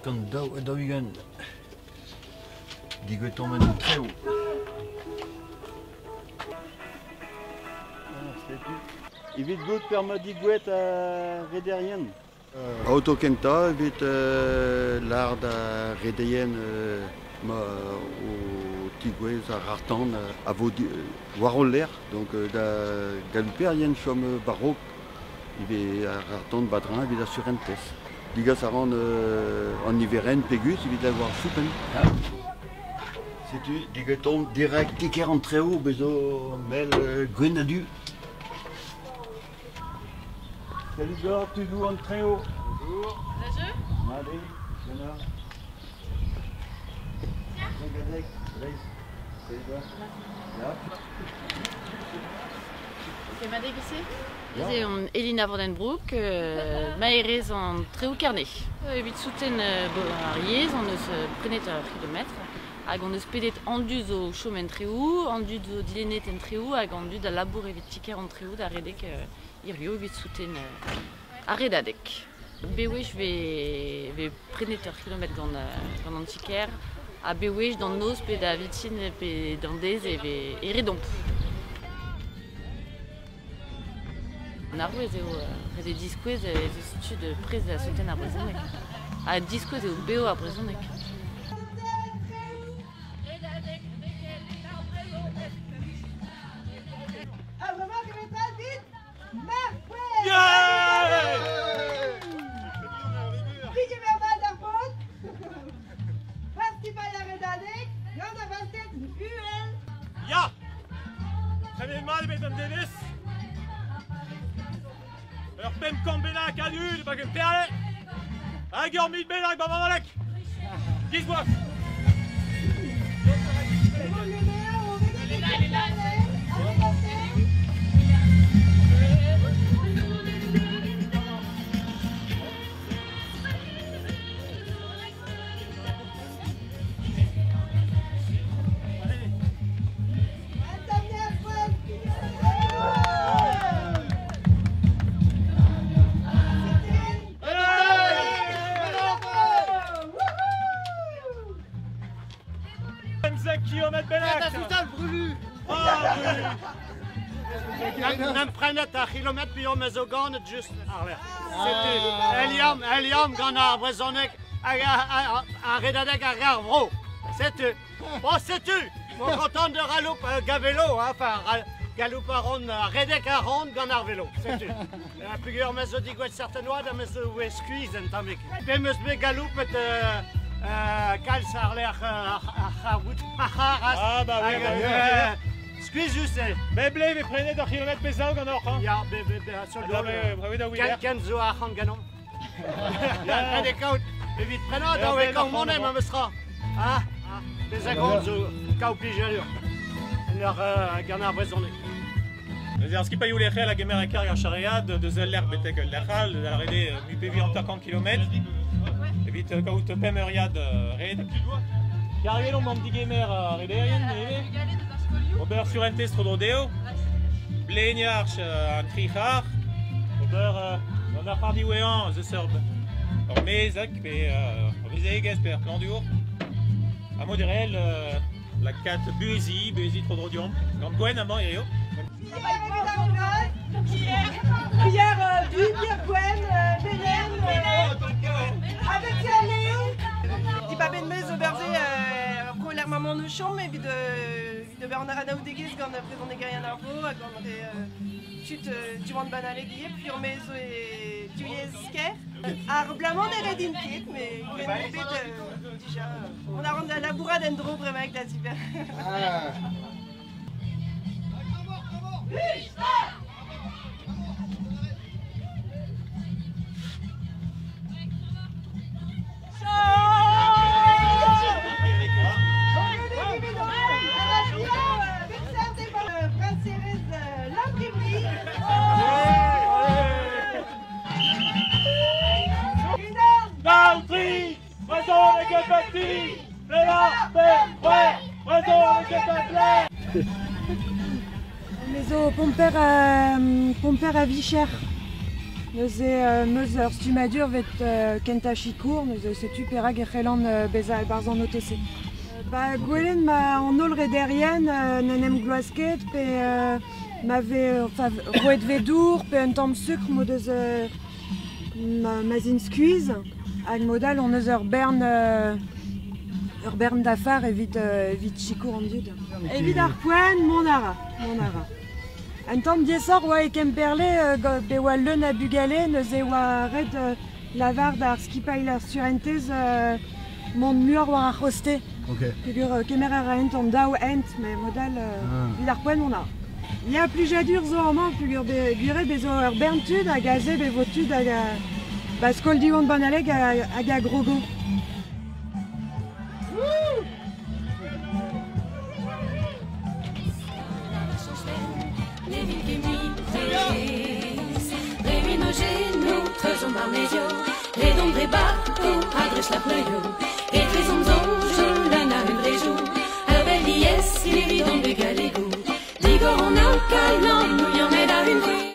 Kan dawigan digweton men treo. Evit gout per ma digwet a rederien. Auto kenta evit l'ard a redeien ma o tigwez a rartan a vo warol l'air donc da galuper yen chom barok evit a rartan badrin evit a surentes. Digas a ran en hiveren pegus evit a war soupen. Setu digweton direct tiker an treo bezo mel gwenadu. Salut Gord, tu joues en treo. Bonjour. La jeu Allez, Bernard. Regadek, Blaise. Salut toi. Là. C'est ma déguisée. C'est Elina Vandenbroek, maïrez en treo carnet. Evit souten ariez, on se prenait un kilomètre. Hag on eus pedet andu zo chomen treo, andu zo dilenet en treo, hag andu da labour evit tiker en treo da redek irio evit souten arredadek. Bewech ve prenet ur kilomet gant an tiker, a bewech d'an noz pe da vitin pe d'an dez e redomp. Narvez eo rede diskouez ez eus tud prez da souten ar brezonek. A diskouez eo beo ar brezonek. Ja! Zijn we maar met een Dennis? Ur pem kambenak a nu, bag un perle! Hag ur mit benak ba mamalek! Gizboaf! Nem prenet a kilomet bi om zo ganet just arler. Eliam gant ar brezonek a redadek a gar vro. Setu. Oh, setu! Mon content de raloup gavelo, enfin, galoup a ron, redek a ron gant ar velo. Setu. Pugur me zo digwet certainoa da me zo oe skuiz en tamek. Pe meus be galoup et kalz ar ler a wout. Ah, bah oui, Skuiz just e. Beble ve prenet ur kilomet bezañ gant or, Ja, sur le Ken zo a c'hant ganon. Ade kaut, evit prenat da oe kant monem am eus tra. Bez a gant zo kaou plijalur. Gant ar brezonek. ar skipaioù lec'h la gemer e karg ar chariad de zel ler betek lec'hal, da rede mi pevi an 50 km. Evit kaout pem euriad red. Kargelon mam digemer rederien, eve. Ober sur un test rodeo, blegnarch an trichar, ober an ar fardi wean ze serb. Or mezak pe mezegez per plandur. A moderel la kat buezi trodrodion. Gant gwen amañ irio. Hier, Vigne, Gwen, Belen, avec Léo. Di pa ben mez oberze pro l'er maman no chom, evit de Bernard Anaou degez gant prezon egerian ar vo, hag gant chut duant banale gier, puis on mezo e duyez sker. Ar blamant e redin ket, mais gwen bet déjà, on a rand la bourrade en dro bremaik da ziber. Mais au pomper à Vichère. Neuze meus ur stumadur vet kenta chikour, neuze setu perak e c'hellan bez a barzan OTC. Gwelen ma an ol rederien n'en em gloasket pe ma roet vedour pe un tamm sucre mod eus ma zin skuiz hag modal on eus ur bern d'afar evit chikour an diud. Evit ar poen mon ara. Un tamm diesor oa e kemperle be oa leun a bugale neus e oa red lavar d'ar skipail ar surentez mont muur war ar roste. Pegur kemer ar ent an daou ent, me modal evit ar poen on a. Ya plujadur zo amañ pegur gure bezo ur bern tud hag a ze be vo tud hag a skol diwan banaleg hag a grogo. Treuzon bar medio, redon dre ba, o adres la pleio.